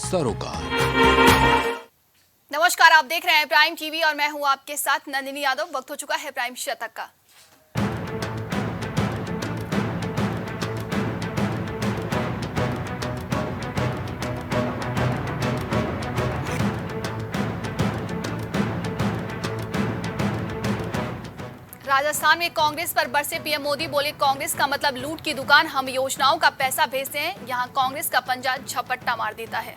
सरोकार। नमस्कार, आप देख रहे हैं प्राइम टीवी और मैं हूं आपके साथ नंदिनी यादव। वक्त हो चुका है प्राइम शतक का। राजस्थान में कांग्रेस पर बरसे पीएम मोदी, बोले कांग्रेस का मतलब लूट की दुकान, हम योजनाओं का पैसा भेजते हैं, यहां कांग्रेस का पंजा झपट्टा मार देता है।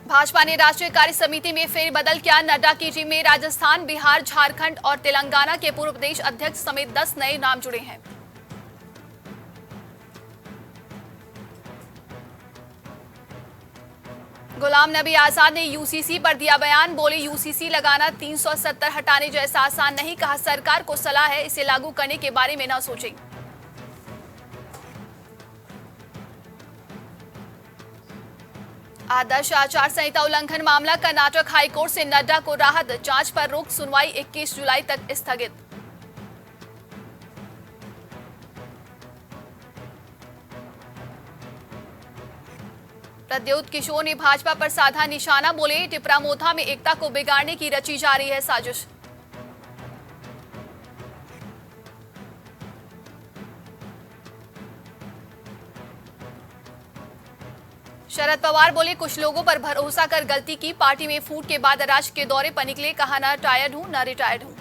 भाजपा ने राष्ट्रीय कार्य समिति में फेरबदल किया। नड्डा की टीम में राजस्थान, बिहार, झारखंड और तेलंगाना के पूर्व प्रदेश अध्यक्ष समेत 10 नए नाम जुड़े हैं। गुलाम नबी आजाद ने यूसीसी पर दिया बयान, बोले यूसीसी लगाना 370 हटाने जैसा आसान नहीं, कहा सरकार को सलाह है इसे लागू करने के बारे में न सोचें। आदर्श आचार संहिता उल्लंघन मामला, कर्नाटक हाईकोर्ट से नड्डा को राहत, जांच पर रोक, सुनवाई 21 जुलाई तक स्थगित। प्रद्योत किशोर ने भाजपा पर साधा निशाना, बोले टिपरा मोथा में एकता को बिगाड़ने की रची जा रही है साजिश। शरद पवार बोले कुछ लोगों पर भरोसा कर गलती की, पार्टी में फूट के बाद राज के दौरे पर निकले, कहा न टायर्ड हूं न रिटायर्ड हूं।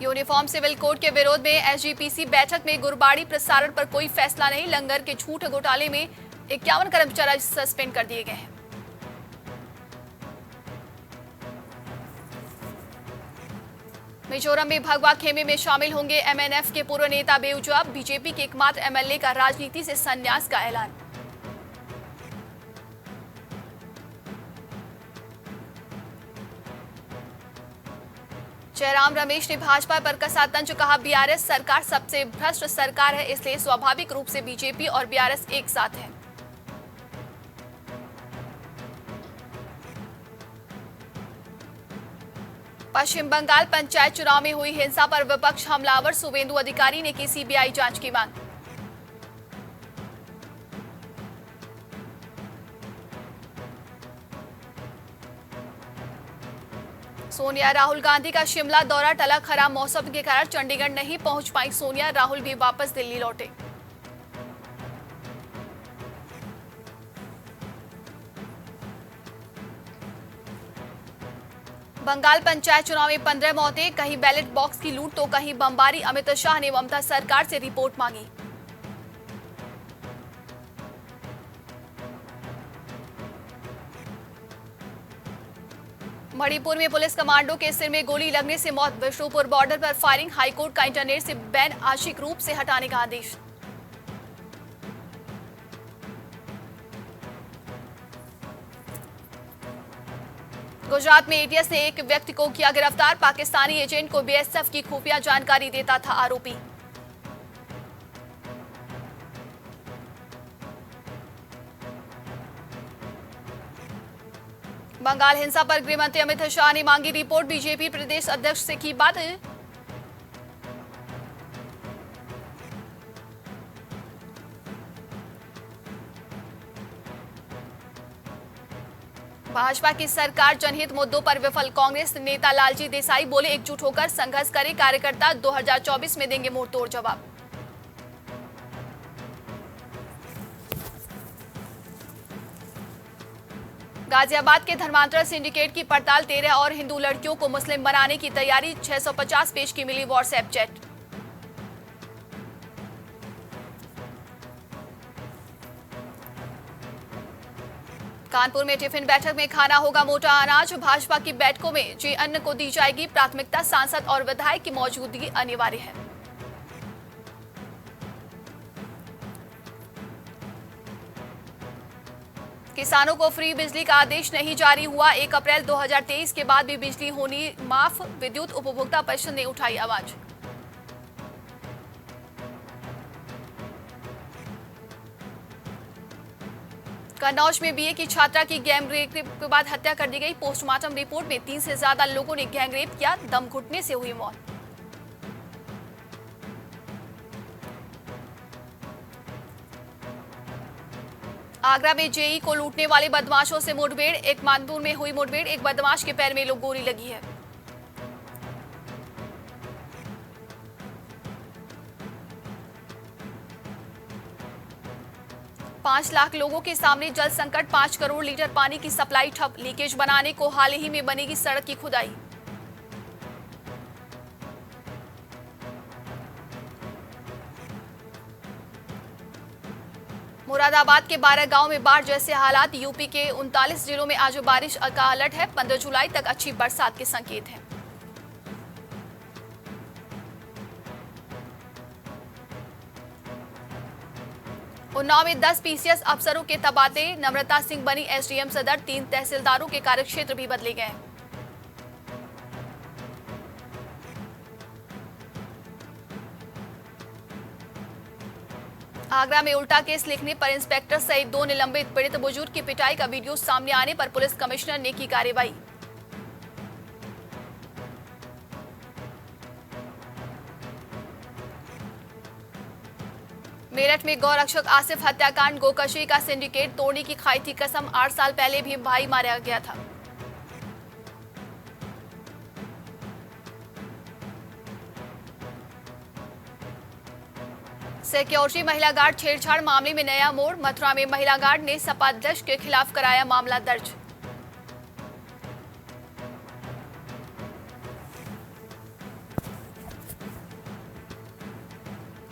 यूनिफॉर्म सिविल कोड के विरोध में एसजीपीसी बैठक में गुरबाड़ी प्रसारण पर कोई फैसला नहीं, लंगर के झूठ घोटाले में 51 कर्मचारी सस्पेंड कर दिए गए हैं। मिजोरम में भगवा खेमे में शामिल होंगे एमएनएफ के पूर्व नेता बेउजा, बीजेपी के एकमात्र एमएलए का राजनीति से संन्यास का ऐलान। जयराम रमेश ने भाजपा पर कसा तंज, कहा बीआरएस सरकार सबसे भ्रष्ट सरकार है, इसलिए स्वाभाविक रूप से बीजेपी और बीआरएस एक साथ है। पश्चिम बंगाल पंचायत चुनाव में हुई हिंसा पर विपक्ष हमलावर, शुभेंदु अधिकारी ने की सीबीआई जांच की मांग। सोनिया राहुल गांधी का शिमला दौरा टला, खराब मौसम के कारण चंडीगढ़ नहीं पहुंच पाई सोनिया, राहुल भी वापस दिल्ली लौटे। बंगाल पंचायत चुनाव में 15 मौतें, कहीं बैलेट बॉक्स की लूट तो कहीं बमबारी, अमित शाह ने ममता सरकार से रिपोर्ट मांगी। मणिपुर में पुलिस कमांडो के सिर में गोली लगने से मौत, विष्णुपुर बॉर्डर पर फायरिंग, हाईकोर्ट का इंटरनेट से बैन आंशिक रूप से हटाने का आदेश। गुजरात में एटीएस ने एक व्यक्ति को किया गिरफ्तार, पाकिस्तानी एजेंट को बीएसएफ की खुफिया जानकारी देता था आरोपी। बंगाल हिंसा पर गृहमंत्री अमित शाह ने मांगी रिपोर्ट, बीजेपी प्रदेश अध्यक्ष से की बात। भाजपा की सरकार जनहित मुद्दों पर विफल, कांग्रेस नेता लालजी देसाई बोले एकजुट होकर संघर्ष करें, कार्यकर्ता 2024 में देंगे मुंहतोड़ जवाब। गाजियाबाद के धर्मांतरण सिंडिकेट की पड़ताल, 13 और हिंदू लड़कियों को मुस्लिम बनाने की तैयारी, 650 पेज की मिली व्हाट्सएप चैट। कानपुर में टिफिन बैठक में खाना होगा मोटा अनाज, भाजपा की बैठकों में जे अन्न को दी जाएगी प्राथमिकता, सांसद और विधायक की मौजूदगी अनिवार्य है। किसानों को फ्री बिजली का आदेश नहीं जारी हुआ, 1 अप्रैल 2023 के बाद भी बिजली होनी माफ, विद्युत उपभोक्ता परिषद ने उठाई आवाज। कन्नौज में बीए की छात्रा की गैंग रेप के बाद हत्या कर दी गई। पोस्टमार्टम रिपोर्ट में 3 से ज्यादा लोगों ने गैंग रेप किया, दम घुटने से हुई मौत। आगरा में जेई को लूटने वाले बदमाशों से मुठभेड़। एक मानपुर में हुई मुठभेड़, एक बदमाश के पैर में गोली लगी है। पांच लाख लोगों के सामने जल संकट, 5 करोड़ लीटर पानी की सप्लाई ठप। लीकेज बनाने को हाल ही में बनेगी सड़क की खुदाई। मुरादाबाद के 12 गांव में बाढ़ जैसे हालात। यूपी के 39 जिलों में आज बारिश का अलर्ट है। 15 जुलाई तक अच्छी बरसात के संकेत हैं। उन्नाव में 10 पीसीएस अफसरों के तबादले। नम्रता सिंह बनी एसडीएम सदर। 3 तहसीलदारों के कार्यक्षेत्र भी बदले गए। आगरा में उल्टा केस लिखने पर इंस्पेक्टर सहित 2 निलंबित। पीड़ित बुजुर्ग की पिटाई का वीडियो सामने आने पर पुलिस कमिश्नर ने की कार्रवाई। मेरठ में गौरक्षक आसिफ हत्याकांड। गोकशी का सिंडिकेट तोड़ने की खाई थी कसम। 8 साल पहले भी भाई मारा गया था। सिक्योरिटी महिला गार्ड छेड़छाड़ मामले में नया मोड़। मथुरा में महिला गार्ड ने सपा अध्यक्ष के खिलाफ कराया मामला दर्ज।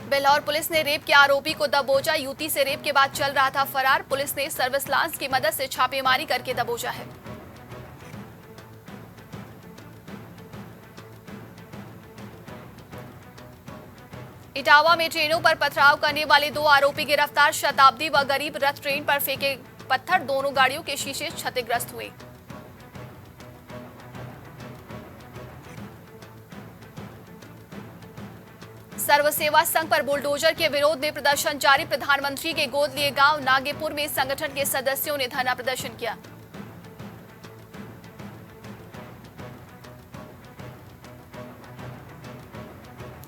बेल्हौर पुलिस ने रेप के आरोपी को दबोचा। युवती से रेप के बाद चल रहा था फरार। पुलिस ने सर्विलांस की मदद से छापेमारी करके दबोचा है। इटावा में ट्रेनों पर पथराव करने वाले 2 आरोपी गिरफ्तार। शताब्दी व गरीब रथ ट्रेन पर फेंके पत्थर। दोनों गाड़ियों के शीशे क्षतिग्रस्त हुए। सर्व सेवा संघ पर बुलडोजर के विरोध में प्रदर्शन जारी। प्रधानमंत्री के गोद लिए गांव नागेपुर में संगठन के सदस्यों ने धरना प्रदर्शन किया।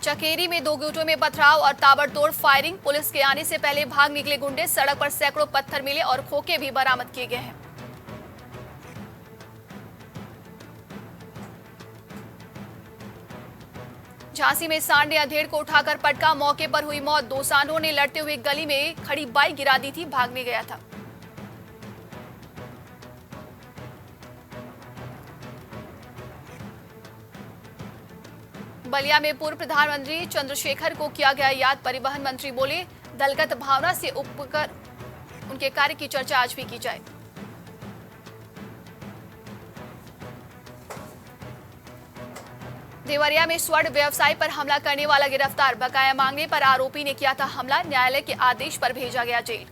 चकेरी में 2 गुटों में पथराव और ताबड़तोड़ फायरिंग। पुलिस के आने से पहले भाग निकले गुंडे। सड़क पर सैकड़ों पत्थर मिले और खोखे भी बरामद किए गए हैं। झांसी में सांड ने अधेड़ को उठाकर पटका। मौके पर हुई मौत। 2 सांडों ने लड़ते हुए गली में खड़ी बाइक गिरा दी थी, भागने गया था। बलिया में पूर्व प्रधानमंत्री चंद्रशेखर को किया गया याद। परिवहन मंत्री बोले, दलगत भावना से उपकर उनके कार्य की चर्चा आज भी की जाए। देवरिया में स्वर्ण व्यवसाय पर हमला करने वाला गिरफ्तार। बकाया मांगने पर आरोपी ने किया था हमला। न्यायालय के आदेश पर भेजा गया जेल।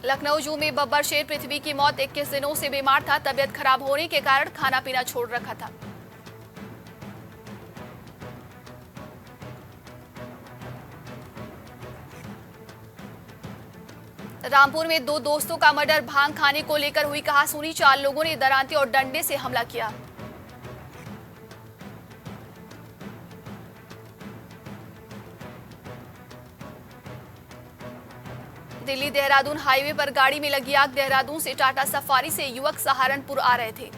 लखनऊ जू में बब्बर शेर पृथ्वी की मौत। 21 दिनों से बीमार था। तबियत खराब होने के कारण खाना पीना छोड़ रखा था। रामपुर में 2 दोस्तों का मर्डर। भांग खाने को लेकर हुई कहासुनी। 4 लोगों ने दरांते और डंडे से हमला किया। दिल्ली देहरादून हाईवे पर गाड़ी में लगी आग। देहरादून से टाटा सफारी से युवक सहारनपुर आ रहे थे।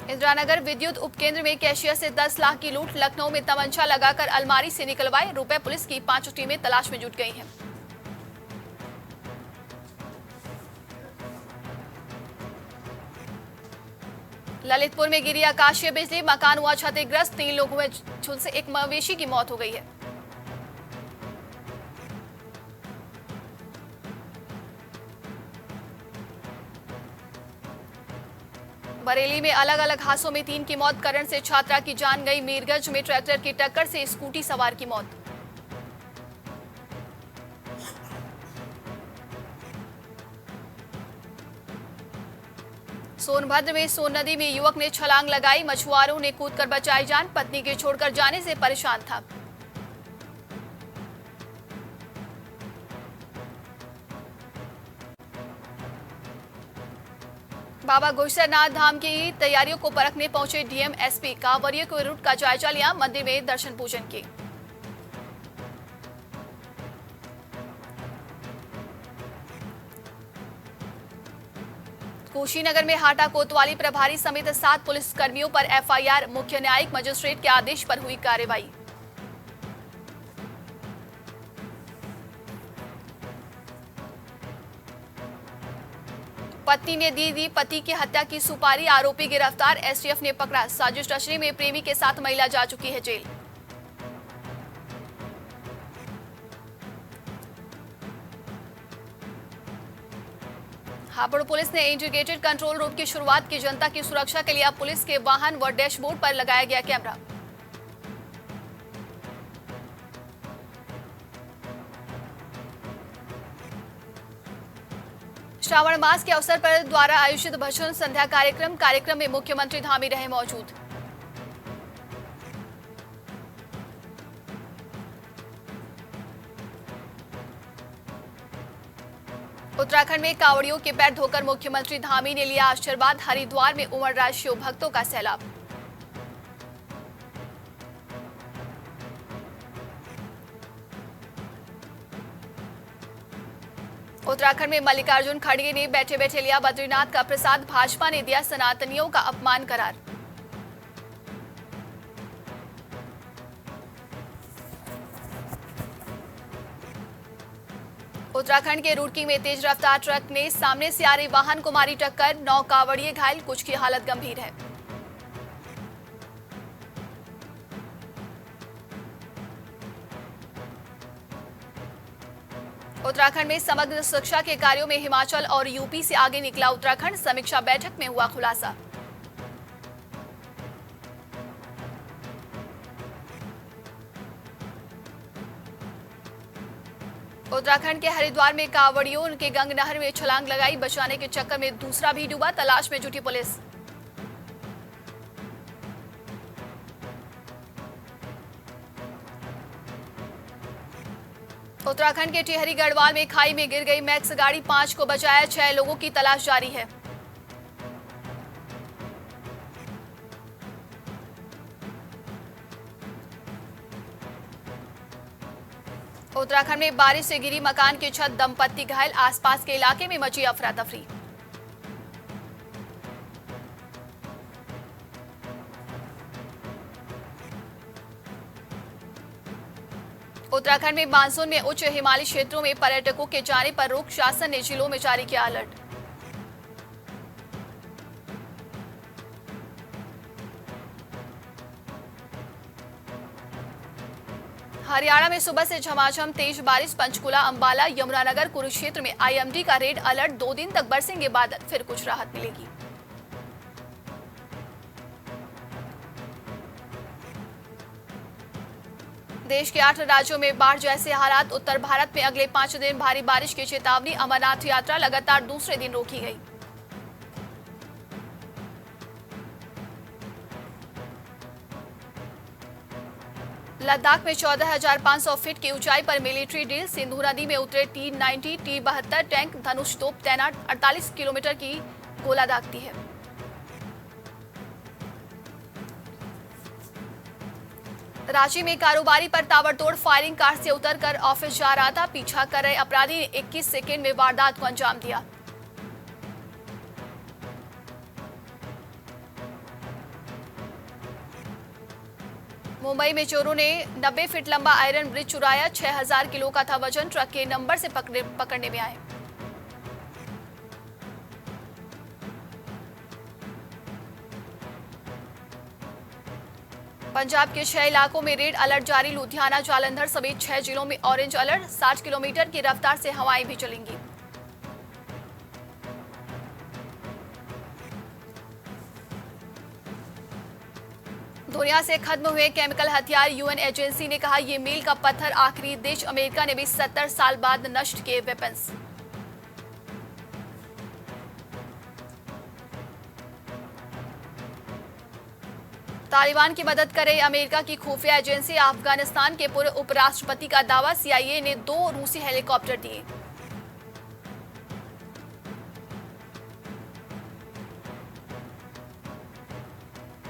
इंदिरानगर विद्युत उपकेंद्र में कैशियर से 10 लाख की लूट। लखनऊ में तमंचा लगाकर अलमारी से निकलवाए रुपए। पुलिस की 5 टीमें तलाश में जुट गई हैं। ललितपुर में गिरी आकाशीय बिजली। मकान हुआ क्षतिग्रस्त। 3 लोगों में झुलसे एक मवेशी की मौत हो गई है। बरेली में अलग अलग हादसों में 3 की मौत। करंट से छात्रा की जान गई। मीरगंज में ट्रैक्टर की टक्कर से स्कूटी सवार की मौत। सोनभद्र में सोन नदी में युवक ने छलांग लगाई, मछुआरों ने कूदकर बचाई जान, पत्नी के छोड़कर जाने से परेशान था। बाबा गुलशरनाथ धाम की तैयारियों को परखने पहुंचे डीएम एसपी, कांवरियों के रूट का जायजा लिया, मंदिर में दर्शन पूजन किए। कुशीनगर में हाटा कोतवाली प्रभारी समेत 7 पुलिसकर्मियों पर एफआईआर, मुख्य न्यायिक मजिस्ट्रेट के आदेश पर हुई कार्रवाई। पत्नी ने दी पति की हत्या की सुपारी, आरोपी गिरफ्तार, एसटीएफ ने पकड़ा, साजिश रचने में प्रेमी के साथ महिला जा चुकी है जेल। हापुड़ पुलिस ने इंटीग्रेटेड कंट्रोल रूम की शुरुआत की, जनता की सुरक्षा के लिए अब पुलिस के वाहन व डैशबोर्ड पर लगाया गया कैमरा। श्रावण मास के अवसर पर द्वारा आयोजित भजन संध्या कार्यक्रम में मुख्यमंत्री धामी रहे मौजूद। उत्तराखंड में कांवड़ियों के पैर धोकर मुख्यमंत्री धामी ने लिया आशीर्वाद, हरिद्वार में उमड़ रहा शिव भक्तों का सैलाब। उत्तराखंड में मल्लिकार्जुन खड़गे ने बैठे बैठे लिया बद्रीनाथ का प्रसाद, भाजपा ने दिया सनातनियों का अपमान करार। उत्तराखंड के रुड़की में तेज रफ्तार ट्रक ने सामने से आ रहे वाहन को मारी टक्कर, 9 कांवड़िए घायल, कुछ की हालत गंभीर है। उत्तराखंड में समग्र शिक्षा के कार्यों में हिमाचल और यूपी से आगे निकला उत्तराखंड, समीक्षा बैठक में हुआ खुलासा। उत्तराखंड के हरिद्वार में कांवड़ियों के गंग नहर में छलांग लगाई, बचाने के चक्कर में दूसरा भी डूबा, तलाश में जुटी पुलिस। उत्तराखंड के टिहरी गढ़वाल में खाई में गिर गई मैक्स गाड़ी, 5 को बचाया, 6 लोगों की तलाश जारी है। उत्तराखंड में बारिश से गिरी मकान की छत, दंपत्ति घायल, आसपास के इलाके में मची अफरा तफरी। उत्तराखंड में मानसून में उच्च हिमालयी क्षेत्रों में पर्यटकों के जाने पर रोक, शासन ने जिलों में जारी किया अलर्ट। हरियाणा में सुबह से झमाझम तेज बारिश, पंचकुला, अंबाला, यमुनानगर, कुरुक्षेत्र में आईएमडी का रेड अलर्ट, 2 दिन तक बरसेंगे बादल, फिर कुछ राहत मिलेगी। देश के 8 राज्यों में बाढ़ जैसे हालात, उत्तर भारत में अगले 5 दिन भारी बारिश की चेतावनी, अमरनाथ यात्रा लगातार दूसरे दिन रोकी गई। लद्दाख में 14,500 फीट की ऊंचाई पर मिलिट्री ड्रिल, सिंधु नदी में उतरे T-90, T-72 टैंक, धनुष तोप तैनात, 48 किलोमीटर की गोला दागती है। रांची में कारोबारी पर ताबड़तोड़ फायरिंग, कार से उतरकर ऑफिस जा रहा था, पीछा कर रहे अपराधी ने 21 सेकेंड में वारदात को अंजाम दिया। मुंबई में चोरों ने 90 फीट लंबा आयरन ब्रिज चुराया, 6000 किलो का था वजन, ट्रक के नंबर से पकड़ने में आए। पंजाब के 6 इलाकों में रेड अलर्ट जारी, लुधियाना, जालंधर समेत 6 जिलों में ऑरेंज अलर्ट, 60 किलोमीटर की रफ्तार से हवाएं भी चलेंगी। दुनिया से खत्म हुए केमिकल हथियार, यूएन एजेंसी ने कहा, ये मील का पत्थर आखिरी देश अमेरिका ने भी 70 साल बाद नष्ट किए वेपन्स। तालिबान की मदद करे अमेरिका की खुफिया एजेंसी। अफगानिस्तान के पूर्व उपराष्ट्रपति का दावा। CIA ने 2 रूसी हेलीकॉप्टर दिए।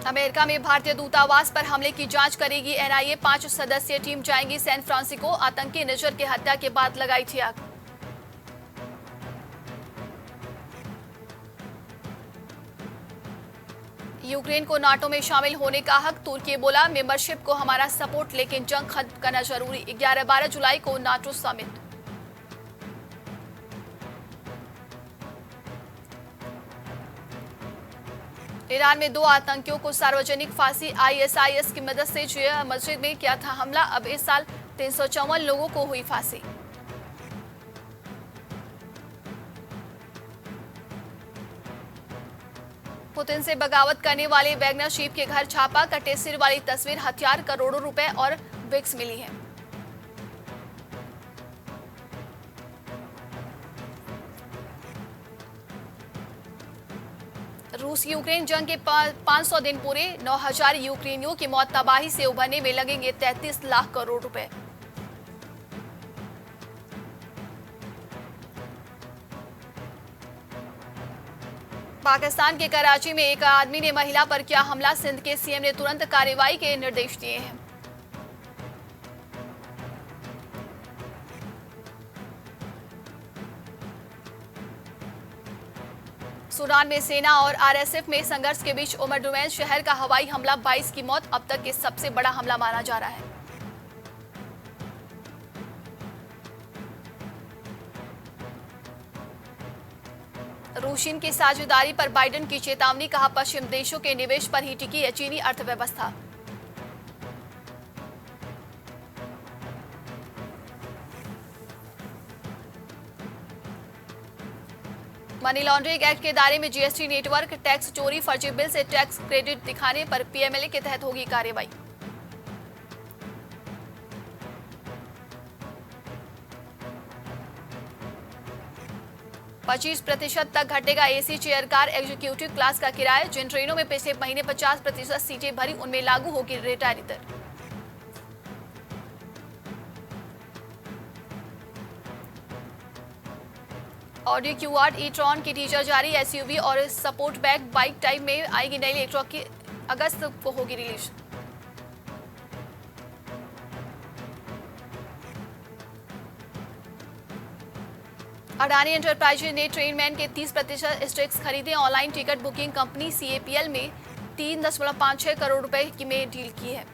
अमेरिका में भारतीय दूतावास पर हमले की जांच करेगी NIA। 5 सदस्यीय टीम जाएंगी सैन फ्रांसिस्को। आतंकी निजर की हत्या के बाद लगाई थी आग। यूक्रेन को नाटो में शामिल होने का हक। तुर्की बोला मेंबरशिप को हमारा सपोर्ट, लेकिन जंग खत्म करना जरूरी। 11-12 जुलाई को नाटो समिट। ईरान में 2 आतंकियों को सार्वजनिक फांसी। ISIS की मदद से शिया मस्जिद में किया था हमला। अब इस साल 354 लोगों को हुई फांसी। पुतिन से बगावत करने वाले वैगनर शीप के घर छापा। कटे सिर वाली तस्वीर, हथियार, करोड़ों रुपए और विक्स मिली है। रूस यूक्रेन जंग के 500 दिन पूरे। 9,000 यूक्रेनियों की मौत। तबाही से उभरने में लगेंगे 33 लाख करोड़ रुपए। पाकिस्तान के कराची में एक आदमी ने महिला पर किया हमला। सिंध के CM ने तुरंत कार्रवाई के निर्देश दिए हैं। सूडान में सेना और RSF में संघर्ष के बीच ओमडुरमैन शहर का हवाई हमला। 22 की मौत। अब तक के सबसे बड़ा हमला माना जा रहा है। रूशीन की साझेदारी पर बाइडेन की चेतावनी। कहा पश्चिम देशों के निवेश पर ही टिकी है चीनी अर्थव्यवस्था। मनी लॉन्ड्रिंग एक्ट के दायरे में GST नेटवर्क। टैक्स चोरी, फर्जी बिल से टैक्स क्रेडिट दिखाने पर PMLA के तहत होगी कार्रवाई। पच्चीस % तक घटेगा AC chair car executive class का किराया। जिन ट्रेनों में पिछले महीने 50% सीटें भरी, उनमें लागू होगी रिटायरी दर। ऑडी Q8 e-tron की टीजर जारी। SUV और सपोर्ट बैक बाइक टाइप में आएगी नई इलेक्ट्रॉन की। अगस्त को होगी रिलीज। अडानी एंटरप्राइजेज ने ट्रेनमैन के 30% स्टेक्स खरीदे। Online ticket booking company CAPL में 3.56 करोड़ रुपए की में डील की है।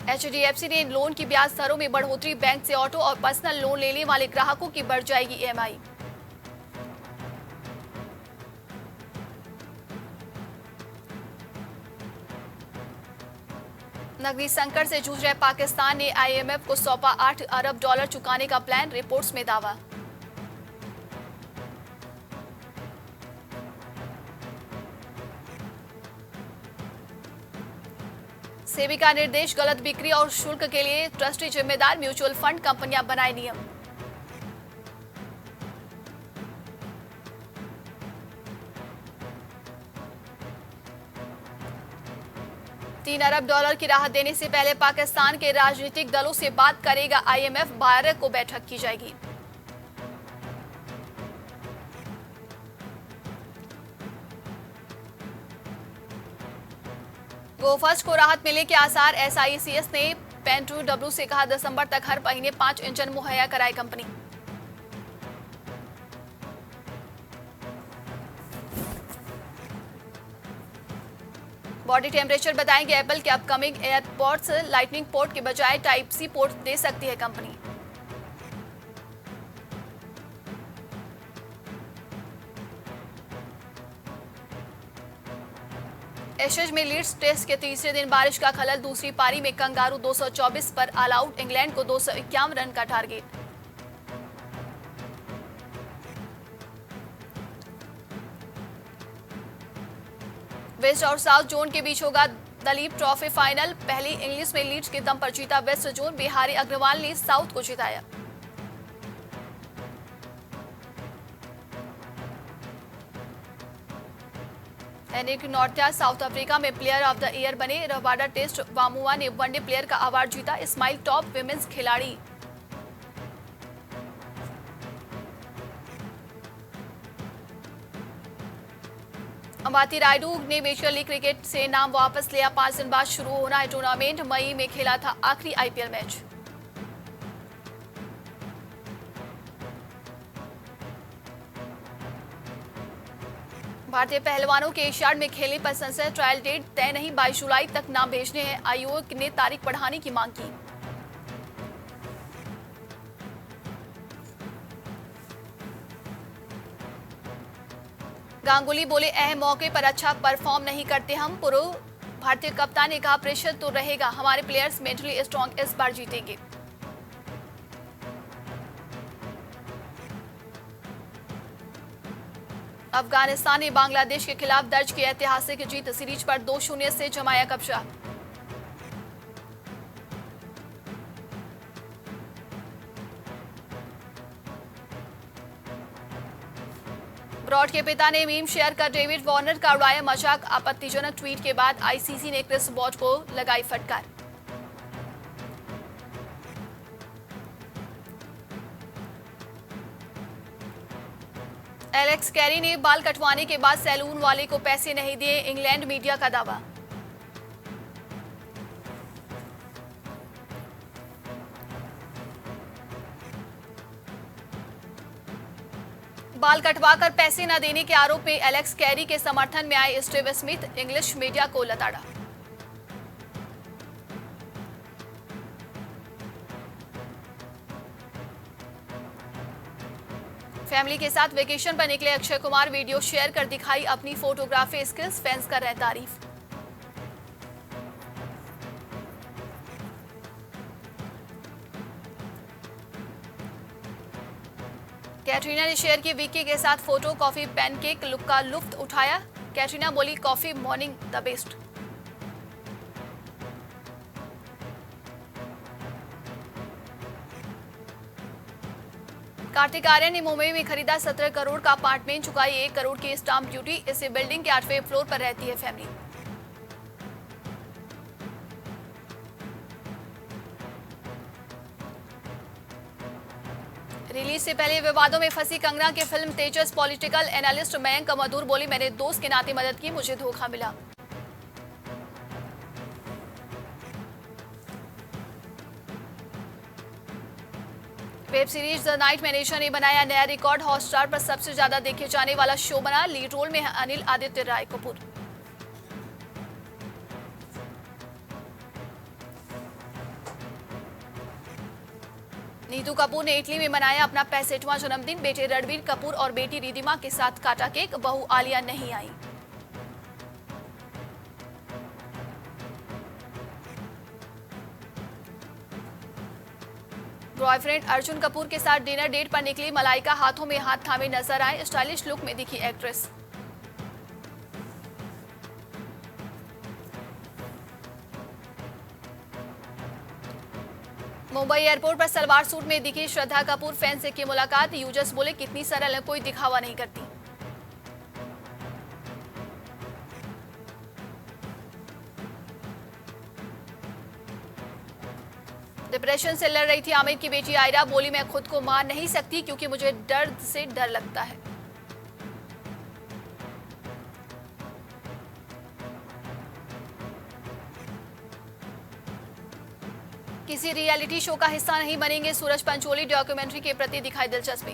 HDFC ने लोन की ब्याज दरों में बढ़ोतरी। बैंक से ऑटो और पर्सनल लोन लेने वाले ग्राहकों की बढ़ जाएगी EMI। नकदी संकट से जूझ रहे पाकिस्तान ने IMF को सौंपा $8 अरब चुकाने का प्लान। रिपोर्ट्स में दावा। सेबी का निर्देश। गलत बिक्री और शुल्क के लिए ट्रस्टी जिम्मेदार। म्यूचुअल फंड कंपनियां बनाए नियम। $3 अरब की राहत देने से पहले पाकिस्तान के राजनीतिक दलों से बात करेगा IMF। 12 को बैठक की जाएगी। गोफर्स्ट को राहत मिले के आसार। SICS ने पेंटू से कहा दिसंबर तक हर महीने 5 इंजन मुहैया कराए कंपनी। बॉडी टेम्परेचर बताएंगे एप्पल के अपकमिंग एयरपॉड्स। लाइटनिंग पोर्ट के बजाय टाइप C पोर्ट दे सकती है कंपनी। एशेज में लीड्स टेस्ट के तीसरे दिन बारिश का खलल। दूसरी पारी में कंगारू 224 पर ऑल आउट। इंग्लैंड को 251 रन का टारगेट। वेस्ट और साउथ जोन के बीच होगा दलीप ट्रॉफी फाइनल। पहली इंग्लिश में लीड्स के दम पर जीता वेस्ट जोन। बिहारी अग्रवाल ने साउथ को जिताया। एनिक नॉर्थिया साउथ अफ्रीका में प्लेयर ऑफ द ईयर बने। रबाडा टेस्ट वामुआ ने वनडे प्लेयर का अवार्ड जीता। इस्माइल टॉप विमेंस खिलाड़ी। अंबाती रायडू ने मेजर लीग क्रिकेट से नाम वापस लिया। 5 दिन बाद शुरू होना है टूर्नामेंट। मई में खेला था आखिरी आईपीएल मैच। भारतीय पहलवानों के एशियाड में खेलने पर संसद ट्रायल डेट तय नहीं। 22 जुलाई तक नाम भेजने हैं। आयोग ने तारीख बढ़ाने की मांग की। गांगुली बोले, अहम मौके पर अच्छा परफॉर्म नहीं करते हम। पूर्व भारतीय कप्तान ने कहा, प्रेशर तो रहेगा, हमारे प्लेयर्स मेंटली स्ट्रांग, इस बार जीतेंगे। अफगानिस्तान ने बांग्लादेश के खिलाफ दर्ज की ऐतिहासिक जीत। सीरीज पर 2-0 से जमाया कब्जा। ब्रॉड के पिता ने मीम शेयर कर डेविड वार्नर का उड़ाया मजाक। आपत्तिजनक ट्वीट के बाद आईसीसी ने क्रिस ब्रॉड को लगाई फटकार। एलेक्स कैरी ने बाल कटवाने के बाद सैलून वाले को पैसे नहीं दिए। इंग्लैंड मीडिया का दावा। बाल कटवाकर पैसे न देने के आरोप में एलेक्स कैरी के समर्थन में आए स्टीव स्मिथ। इंग्लिश मीडिया को लताड़ा। फैमिली के साथ वेकेशन पर निकले अक्षय कुमार। वीडियो शेयर कर दिखाई अपनी फोटोग्राफी स्किल्स। फैंस कर रहे तारीफ। कैटरीना ने शेयर की विक्की के साथ फोटो। कॉफी पैनकेक लुक का लुफ्त उठाया। कैटरीना बोली, coffee morning the best. Kartik Aaryan ने मुंबई में खरीदा 17 करोड़ का अपार्टमेंट। चुकाई 1 करोड़ की स्टाम्प ड्यूटी। इस बिल्डिंग के 8वें फ्लोर पर रहती है फैमिली। रिलीज से पहले विवादों में फंसी कंगना की फिल्म तेजस। पॉलिटिकल एनालिस्ट मयंक मधुर बोली, मैंने दोस्त के नाते मदद की, मुझे धोखा मिला। Web series the night manager ने बनाया नया रिकॉर्ड। हॉटस्टार पर सबसे ज्यादा देखे जाने वाला शो बना। लीड रोल में है अनिल आदित्य राय कपूर। नीतू कपूर ने इटली में मनाया अपना 65वां जन्मदिन। बेटे रणबीर कपूर और बेटी रिदिमा के साथ काटा केक। बहू आलिया नहीं आई। बॉयफ्रेंड अर्जुन कपूर के साथ डिनर डेट पर निकली मलाइका। हाथों में हाथ थामे नजर आए। स्टाइलिश लुक में दिखी एक्ट्रेस। मुंबई एयरपोर्ट पर सलवार सूट में दिखी श्रद्धा कपूर। फैन से की मुलाकात। यूजर्स बोले, कितनी सरल है, कोई दिखावा नहीं करती। डिप्रेशन से लड़ रही थी आमिर की बेटी आयरा। बोली, मैं खुद को मार नहीं सकती क्योंकि मुझे दर्द से डर लगता है। किसी रियलिटी शो का हिस्सा नहीं बनेंगे सूरज पंचोली। डॉक्यूमेंट्री के प्रति दिखाई दिलचस्पी।